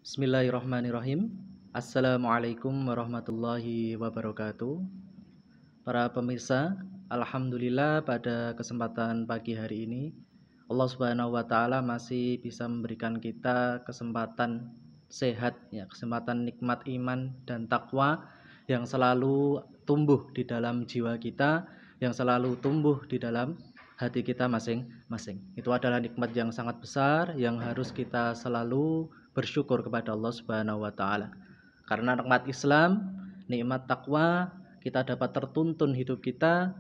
Bismillahirrahmanirrahim. Assalamualaikum warahmatullahi wabarakatuh. Para pemirsa, alhamdulillah pada kesempatan pagi hari ini Allah Subhanahu wa taala masih bisa memberikan kita kesempatan sehat ya, kesempatan nikmat iman dan takwa yang selalu tumbuh di dalam jiwa kita, yang selalu tumbuh di dalam hati kita masing-masing. Itu adalah nikmat yang sangat besar yang harus kita selalu bersyukur kepada Allah Subhanahu wa taala. Karena nikmat Islam, nikmat takwa, kita dapat tertuntun hidup kita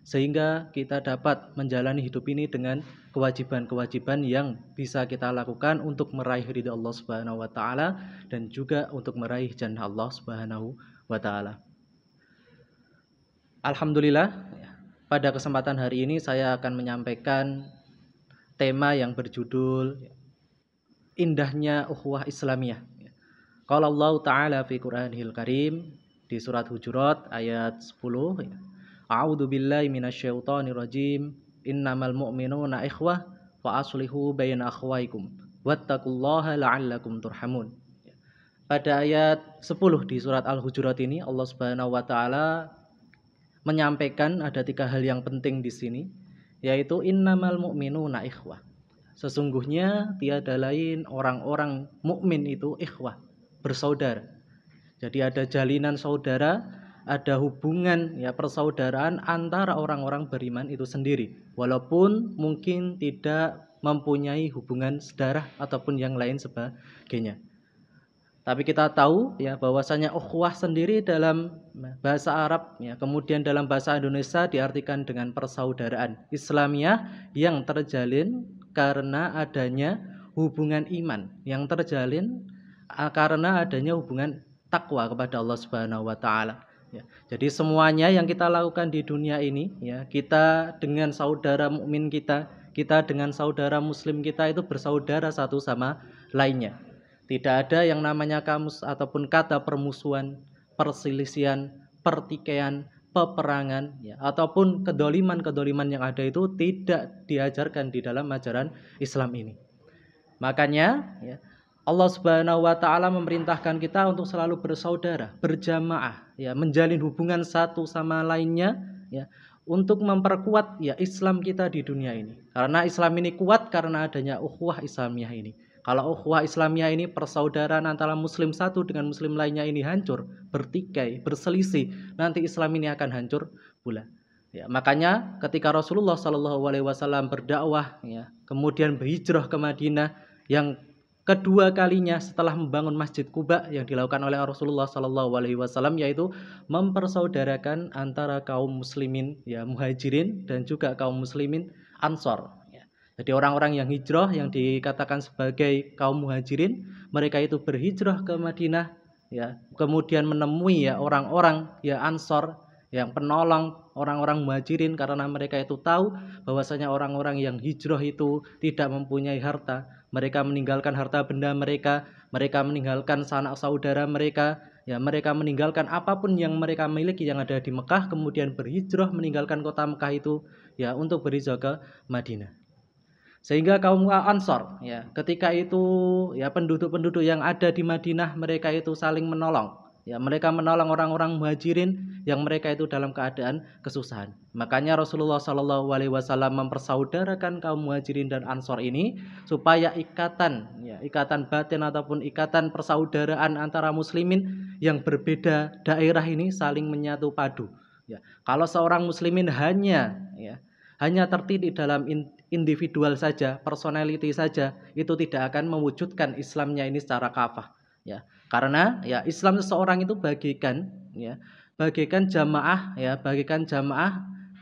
sehingga kita dapat menjalani hidup ini dengan kewajiban-kewajiban yang bisa kita lakukan untuk meraih ridha Allah Subhanahu wa taala dan juga untuk meraih jannah Allah Subhanahu wa taala. Alhamdulillah, pada kesempatan hari ini saya akan menyampaikan tema yang berjudul indahnya ukhuwah Islamiyah. Qala Allah Ta'ala fi Qur'anil Karim di surat Hujurat ayat 10. A'udzu billahi minasyaitonir rajim. Innamal mu'minuna ikhwah fa aslihu baina akhwaikum wattaqullaha la'allakum turhamun. Pada ayat 10 di surat Al-Hujurat ini Allah Subhanahu wa taala menyampaikan ada 3 hal yang penting di sini, yaitu innamal mu'minuna ikhwah. Sesungguhnya tiada lain orang-orang mukmin itu ikhwah, bersaudara. Jadi ada jalinan saudara, ada hubungan ya persaudaraan antara orang-orang beriman itu sendiri. Walaupun mungkin tidak mempunyai hubungan saudara ataupun yang lain sebagainya. Tapi kita tahu ya bahwasanya ukhuwah sendiri dalam bahasa Arab ya, kemudian dalam bahasa Indonesia diartikan dengan persaudaraan Islamiyah yang terjalin karena adanya hubungan iman, yang terjalin karena adanya hubungan takwa kepada Allah Subhanahu wa taala. Ya, jadi semuanya yang kita lakukan di dunia ini ya, kita dengan saudara mukmin kita dengan saudara muslim kita itu bersaudara satu sama lainnya. Tidak ada yang namanya kamus ataupun kata permusuhan, perselisihan, pertikaian, peperangan ya, ataupun kedoliman-kedoliman yang ada itu tidak diajarkan di dalam ajaran Islam ini. Makanya ya, Allah Subhanahu wa taala memerintahkan kita untuk selalu bersaudara, berjamaah ya, menjalin hubungan satu sama lainnya ya, untuk memperkuat ya Islam kita di dunia ini. Karena Islam ini kuat karena adanya ukhuwah Islamiyah ini. Kalau ukhuwah Islamiyah ini persaudaraan antara muslim satu dengan muslim lainnya ini hancur, bertikai, berselisih, nanti Islam ini akan hancur pula. Ya, makanya ketika Rasulullah SAW berdakwah ya, kemudian berhijrah ke Madinah yang kedua kalinya setelah membangun Masjid Quba yang dilakukan oleh Rasulullah SAW, yaitu mempersaudarakan antara kaum muslimin ya muhajirin dan juga kaum muslimin ansor. Jadi orang-orang yang hijrah yang dikatakan sebagai kaum muhajirin, mereka itu berhijrah ke Madinah ya, kemudian menemui ya orang-orang ya ansor yang penolong orang-orang muhajirin karena mereka itu tahu bahwasanya orang-orang yang hijrah itu tidak mempunyai harta. Mereka meninggalkan harta benda mereka meninggalkan sanak saudara mereka, ya mereka meninggalkan apapun yang mereka miliki yang ada di Mekah, kemudian berhijrah meninggalkan kota Mekah itu ya untuk berhijrah ke Madinah. Sehingga kaum Ansor ya, ketika itu ya penduduk-penduduk yang ada di Madinah mereka itu saling menolong. Ya, mereka menolong orang-orang muhajirin yang mereka itu dalam keadaan kesusahan. Makanya Rasulullah SAW mempersaudarakan kaum muhajirin dan ansor ini supaya ikatan batin ataupun ikatan persaudaraan antara muslimin yang berbeda daerah ini saling menyatu padu. Ya, kalau seorang muslimin hanya tertitik dalam individual saja, personality saja, itu tidak akan mewujudkan Islamnya ini secara kafah. Ya, karena ya Islam seseorang itu bagaikan jamaah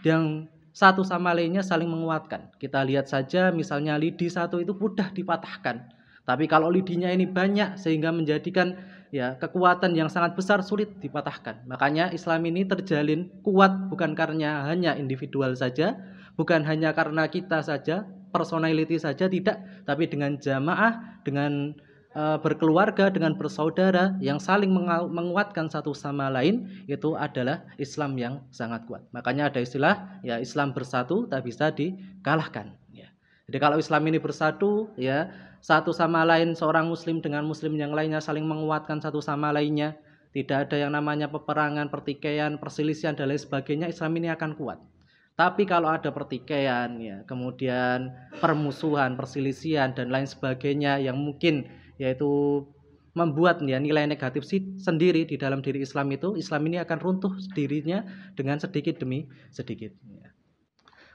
yang satu sama lainnya saling menguatkan. Kita lihat saja misalnya lidi satu itu mudah dipatahkan. Tapi kalau lidinya ini banyak sehingga menjadikan ya kekuatan yang sangat besar sulit dipatahkan. Makanya Islam ini terjalin kuat bukan karena hanya individual saja, bukan hanya karena kita saja, personality saja, tidak, tapi dengan jamaah, dengan berkeluarga, dengan bersaudara yang saling menguatkan satu sama lain, itu adalah Islam yang sangat kuat. Makanya ada istilah ya Islam bersatu tak bisa dikalahkan. Ya. Jadi kalau Islam ini bersatu, ya, satu sama lain, seorang muslim dengan muslim yang lainnya saling menguatkan satu sama lainnya, tidak ada yang namanya peperangan, pertikaian, perselisihan dan lain sebagainya, Islam ini akan kuat. Tapi kalau ada pertikaian, ya, kemudian permusuhan, perselisihan dan lain sebagainya yang mungkin yaitu membuat ya nilai negatif sendiri di dalam diri Islam itu, Islam ini akan runtuh dirinya dengan sedikit demi sedikit.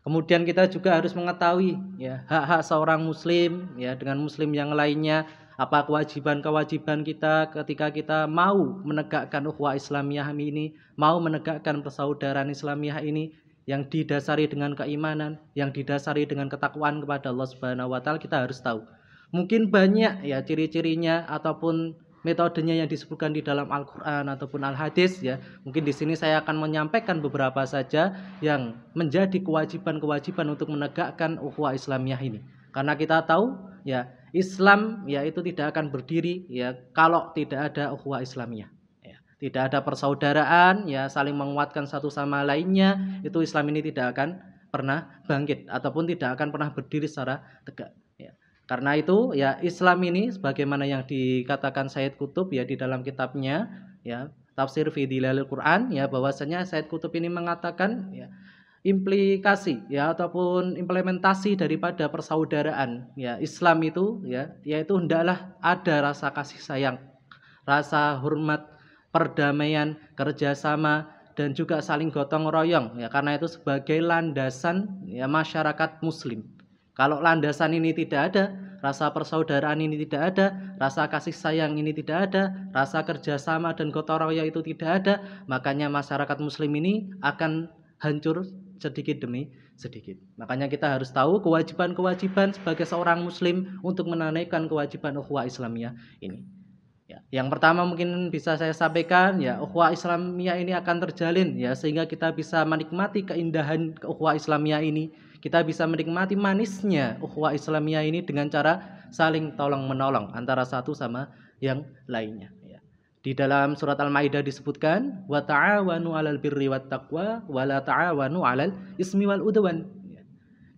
Kemudian kita juga harus mengetahui ya hak-hak seorang muslim ya dengan muslim yang lainnya, apa kewajiban-kewajiban kita ketika kita mau menegakkan ukhuwah Islamiyah ini, mau menegakkan persaudaraan Islamiyah ini yang didasari dengan keimanan, yang didasari dengan ketakwaan kepada Allah Subhanahu wa taala, kita harus tahu. Mungkin banyak ya ciri-cirinya ataupun metodenya yang disebutkan di dalam Al-Qur'an ataupun Al-Hadis ya. Mungkin di sini saya akan menyampaikan beberapa saja yang menjadi kewajiban-kewajiban untuk menegakkan ukhuwah Islamiyah ini. Karena kita tahu ya Islam ya itu tidak akan berdiri ya kalau tidak ada ukhuwah Islamiyah. Ya, tidak ada persaudaraan ya saling menguatkan satu sama lainnya, itu Islam ini tidak akan pernah bangkit ataupun tidak akan pernah berdiri secara tegak. Karena itu ya Islam ini sebagaimana yang dikatakan Sayyid Qutb ya di dalam kitabnya ya Tafsir fi Dhilalil Quran ya bahwasanya Sayyid Qutb ini mengatakan ya implikasi ya ataupun implementasi daripada persaudaraan ya Islam itu ya yaitu hendaklah ada rasa kasih sayang, rasa hormat, perdamaian, kerjasama dan juga saling gotong royong ya karena itu sebagai landasan ya masyarakat muslim. Kalau landasan ini tidak ada, rasa persaudaraan ini tidak ada, rasa kasih sayang ini tidak ada, rasa kerjasama dan gotong royong itu tidak ada, makanya masyarakat muslim ini akan hancur sedikit demi sedikit. Makanya kita harus tahu kewajiban-kewajiban sebagai seorang muslim untuk menunaikan kewajiban ukhuwah Islamiyah ini. Ya, yang pertama mungkin bisa saya sampaikan ya ukhuwah Islamiyah ini akan terjalin ya sehingga kita bisa menikmati keindahan ukhuwah Islamiyah ini. Kita bisa menikmati manisnya ukhuwah Islamiyah ini dengan cara saling tolong menolong antara satu sama yang lainnya ya. Di dalam surat Al-Maidah disebutkan wa ta'awanu 'alal birri wat taqwa wa la ta'awanu 'alal ismi wal udwan ya.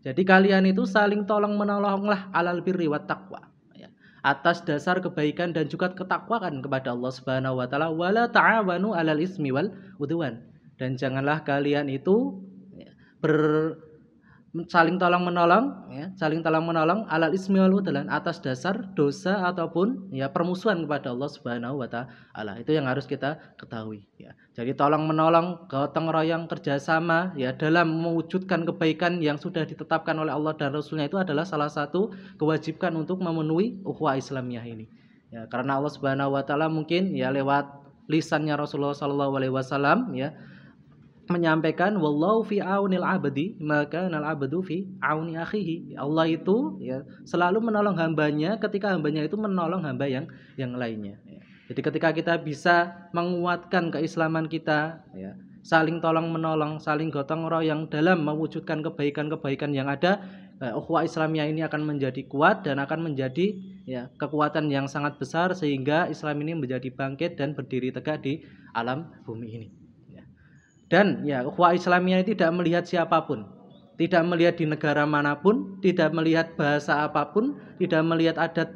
Jadi kalian itu saling tolong menolonglah 'alal birri wat taqwa ya. Atas dasar kebaikan dan juga ketakwaan kepada Allah Subhanahu wa taala wa la ta'awanu 'alal ismi wal udwan dan janganlah kalian itu ya, saling tolong menolong ya, saling tolong menolong alal ismi wal udwan atas dasar dosa ataupun ya permusuhan kepada Allah Subhanahu wa taala. Itu yang harus kita ketahui ya. Jadi tolong menolong, gotong royong, kerjasama ya dalam mewujudkan kebaikan yang sudah ditetapkan oleh Allah dan Rasulnya itu adalah salah satu kewajiban untuk memenuhi ukhuwah Islamiyah ini. Ya, karena Allah Subhanahu wa taala mungkin ya lewat lisannya Rasulullah sallallahu alaihi wasallam ya menyampaikan wallahu fi aunil abdi maka nal abdu fi auni akhihi. Allah itu ya selalu menolong hambanya ketika hambanya itu menolong hamba yang lainnya ya. Jadi ketika kita bisa menguatkan keislaman kita ya, saling tolong menolong, saling gotong royong dalam mewujudkan kebaikan-kebaikan yang ada, ukhuwah Islamiyah ini akan menjadi kuat dan akan menjadi ya kekuatan yang sangat besar sehingga Islam ini menjadi bangkit dan berdiri tegak di alam bumi ini. Dan ya ukhuwah Islamiyah tidak melihat siapapun, tidak melihat di negara manapun, tidak melihat bahasa apapun, tidak melihat adat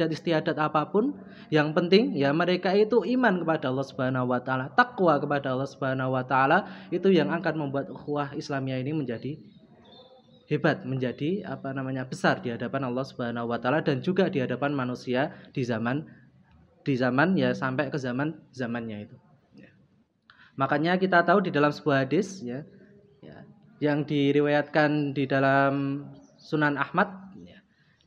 istiadat apapun. Yang penting ya mereka itu iman kepada Allah Subhanahu wa taala, takwa kepada Allah Subhanahu wa taala, itu yang akan membuat ukhuwah Islamiyah ini menjadi hebat, menjadi besar di hadapan Allah Subhanahu wa taala dan juga di hadapan manusia di zaman ya sampai ke zamannya itu. Makanya kita tahu di dalam sebuah hadis ya yang diriwayatkan di dalam Sunan Ahmad ya,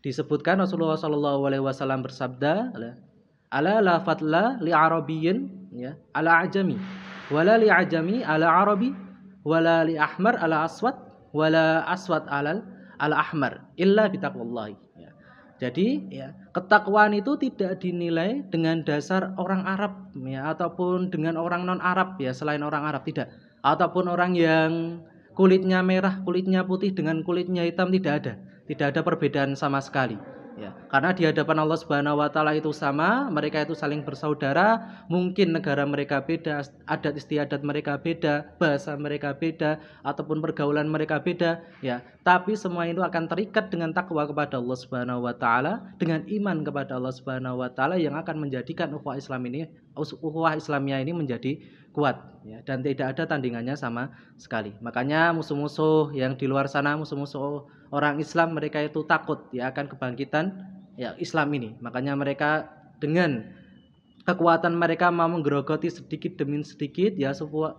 disebutkan Rasulullah sallallahu alaihi wasallam bersabda, ala la fadla li arabiyyin ya ala ajami wala li ajami ala arabi wala li ahmar ala aswad wala aswad ala ahmar illa bitaqwallahi ya. Jadi ya ketakwaan itu tidak dinilai dengan dasar orang Arab ya ataupun dengan orang non Arab ya selain orang Arab, tidak, ataupun orang yang kulitnya merah, kulitnya putih dengan kulitnya hitam, tidak ada perbedaan sama sekali. Ya, karena di hadapan Allah Subhanahu wa taala itu sama, mereka itu saling bersaudara, mungkin negara mereka beda, adat istiadat mereka beda, bahasa mereka beda, ataupun pergaulan mereka beda, ya. Tapi semua itu akan terikat dengan takwa kepada Allah Subhanahu wa taala, dengan iman kepada Allah Subhanahu wa taala yang akan menjadikan ukhuwah Islamiyah ini menjadi kuat, ya, dan tidak ada tandingannya sama sekali. Makanya musuh-musuh yang di luar sana, musuh-musuh orang Islam, mereka itu takut ya akan kebangkitan ya Islam ini. Makanya mereka dengan kekuatan mereka mau menggerogoti sedikit demi sedikit ya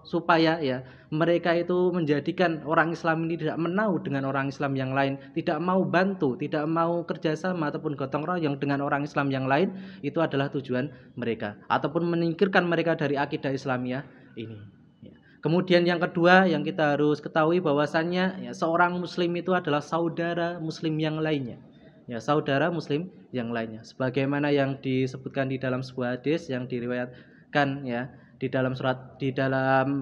supaya ya mereka itu menjadikan orang Islam ini tidak menau dengan orang Islam yang lain, tidak mau bantu, tidak mau kerjasama ataupun gotong royong dengan orang Islam yang lain. Itu adalah tujuan mereka, ataupun menyingkirkan mereka dari akidah Islamiyah ini. Kemudian yang kedua yang kita harus ketahui bahwasannya ya, seorang muslim itu adalah saudara muslim yang lainnya. Ya, saudara muslim yang lainnya. Sebagaimana yang disebutkan di dalam sebuah hadis yang diriwayatkan ya di dalam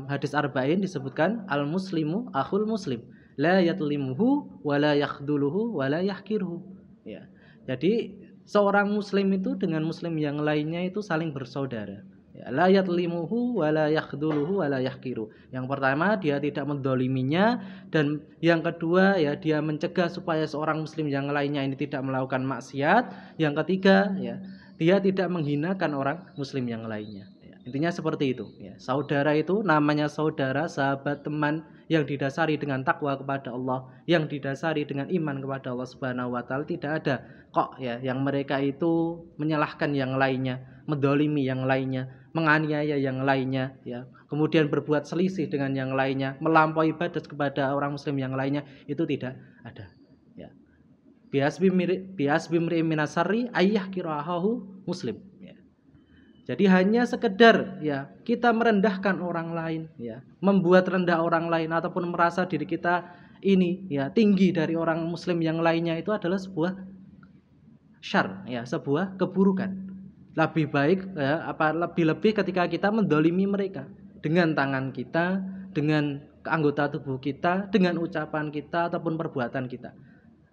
hadis arba'in disebutkan al muslimu akhul muslim la yatlimuhu wa la yakhduluhu wa la yahkiruhu. Ya. Jadi seorang muslim itu dengan muslim yang lainnya itu saling bersaudara. Ya, la yatlimuhu wa la yakhduluhu wa la yahkiru. Yang pertama, dia tidak mendoliminya, dan yang kedua ya dia mencegah supaya seorang muslim yang lainnya ini tidak melakukan maksiat. Yang ketiga ya dia tidak menghinakan orang muslim yang lainnya. Ya, intinya seperti itu. Ya, saudara itu namanya saudara, sahabat, teman yang didasari dengan takwa kepada Allah, yang didasari dengan iman kepada Allah Subhanahu wa taala. Tidak ada kok ya yang mereka itu menyalahkan yang lainnya, mendolimi yang lainnya, menganiaya yang lainnya, ya, kemudian berbuat selisih dengan yang lainnya, melampaui batas kepada orang muslim yang lainnya, itu tidak ada. Ya. Biasbi mri minasari ayah kirahahu muslim. Ya. Jadi hanya sekedar ya kita merendahkan orang lain, ya, membuat rendah orang lain ataupun merasa diri kita ini ya tinggi dari orang muslim yang lainnya, itu adalah sebuah syar, ya, sebuah keburukan. Lebih baik ya, lebih ketika kita mendolimi mereka dengan tangan kita, dengan anggota tubuh kita, dengan ucapan kita ataupun perbuatan kita.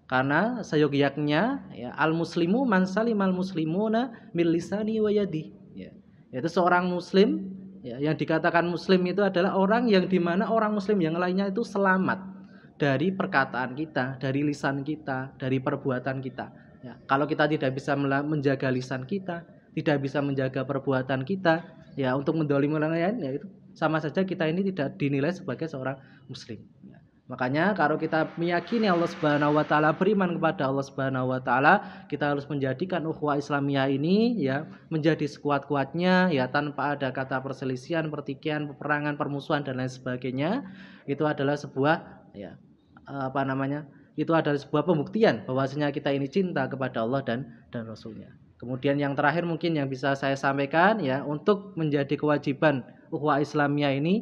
Karena seyogyaknya ya, al muslimu man salimal muslimuna min lisani wa yadi. Ya. Yaitu seorang muslim ya, yang dikatakan muslim itu adalah orang yang dimana orang muslim yang lainnya itu selamat dari perkataan kita, dari lisan kita, dari perbuatan kita. Ya, kalau kita tidak bisa menjaga lisan kita, tidak bisa menjaga perbuatan kita ya untuk mendolimi orang lain, ya itu sama saja kita ini tidak dinilai sebagai seorang muslim. Ya. Makanya kalau kita meyakini Allah Subhanahu wa taala, beriman kepada Allah Subhanahu wa taala, kita harus menjadikan ukhuwah Islamiyah ini ya menjadi sekuat-kuatnya ya, tanpa ada kata perselisihan, pertikaian, peperangan, permusuhan dan lain sebagainya. Itu adalah sebuah ya itu adalah sebuah pembuktian bahwasanya kita ini cinta kepada Allah dan Rasulnya. Kemudian yang terakhir mungkin yang bisa saya sampaikan ya, untuk menjadi kewajiban ukhuwah Islamiyah ini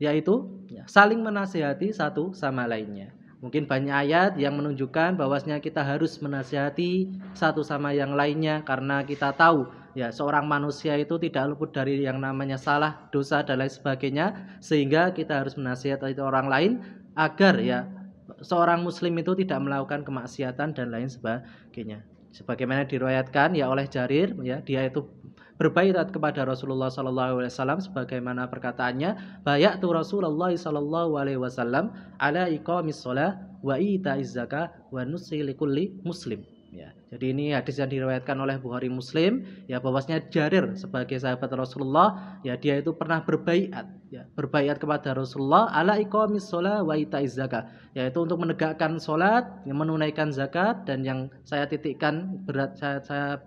yaitu ya, saling menasihati satu sama lainnya. Mungkin banyak ayat yang menunjukkan bahwasanya kita harus menasihati satu sama yang lainnya, karena kita tahu ya seorang manusia itu tidak luput dari yang namanya salah, dosa dan lain sebagainya, sehingga kita harus menasihati orang lain agar ya seorang muslim itu tidak melakukan kemaksiatan dan lain sebagainya. Sebagaimana diriwayatkan ya oleh Jarir ya, dia itu berbaiat kepada Rasulullah sallallahu alaihi wasallam sebagaimana perkataannya, bayatu Rasulullah sallallahu alaihi wasallam ala iqamis shalah wa itaiz zakah wa nusi likulli muslim. Ya, jadi ini hadis yang diriwayatkan oleh Bukhari Muslim ya, bahwasanya Jarir sebagai sahabat Rasulullah ya, dia itu pernah berbaiat kepada Rasulullah ala iqamis shalah wa itaiz zakah, yaitu untuk menegakkan salat, menunaikan zakat, dan yang saya titikkan berat saya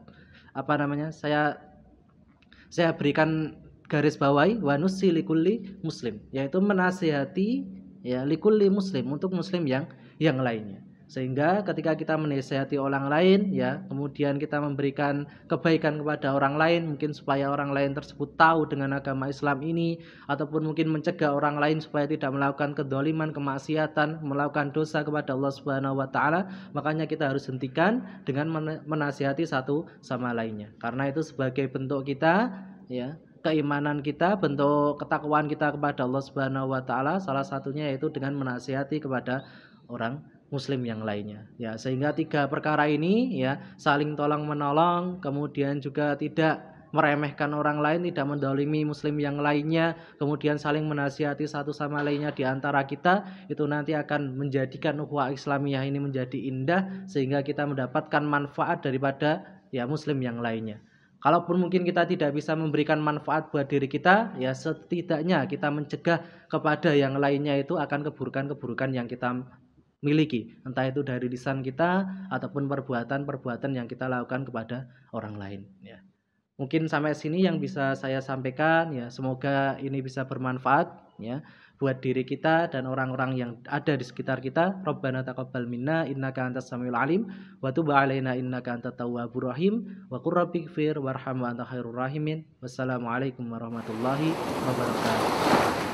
berikan garis bawahi wa nusi likulli muslim, yaitu menasihati ya likulli muslim, untuk muslim yang lainnya. Sehingga ketika kita menasihati orang lain ya, kemudian kita memberikan kebaikan kepada orang lain, mungkin supaya orang lain tersebut tahu dengan agama Islam ini, ataupun mungkin mencegah orang lain supaya tidak melakukan kedzaliman, kemaksiatan, melakukan dosa kepada Allah Subhanahu wa taala, makanya kita harus hentikan dengan menasihati satu sama lainnya. Karena itu sebagai bentuk kita ya, keimanan kita, bentuk ketakwaan kita kepada Allah Subhanahu wa taala, salah satunya yaitu dengan menasihati kepada orang muslim yang lainnya. Ya, sehingga tiga perkara ini ya, saling tolong menolong, kemudian juga tidak meremehkan orang lain, tidak mendolimi muslim yang lainnya, kemudian saling menasihati satu sama lainnya di antara kita, itu nanti akan menjadikan ukhuwah Islamiyah ini menjadi indah sehingga kita mendapatkan manfaat daripada ya muslim yang lainnya. Kalaupun mungkin kita tidak bisa memberikan manfaat buat diri kita, ya setidaknya kita mencegah kepada yang lainnya itu akan keburukan-keburukan yang kita miliki, entah itu dari lisan kita ataupun perbuatan-perbuatan yang kita lakukan kepada orang lain ya. Mungkin sampai sini yang bisa saya sampaikan ya, semoga ini bisa bermanfaat ya buat diri kita dan orang-orang yang ada di sekitar kita. Rabbana taqabbal minna innaka antas samiul alim wa tub alaina innaka antat tawwabur rahim wa qur rabbighfir warham wa anta khairur rahimin. Wassalamualaikum warahmatullahi wabarakatuh.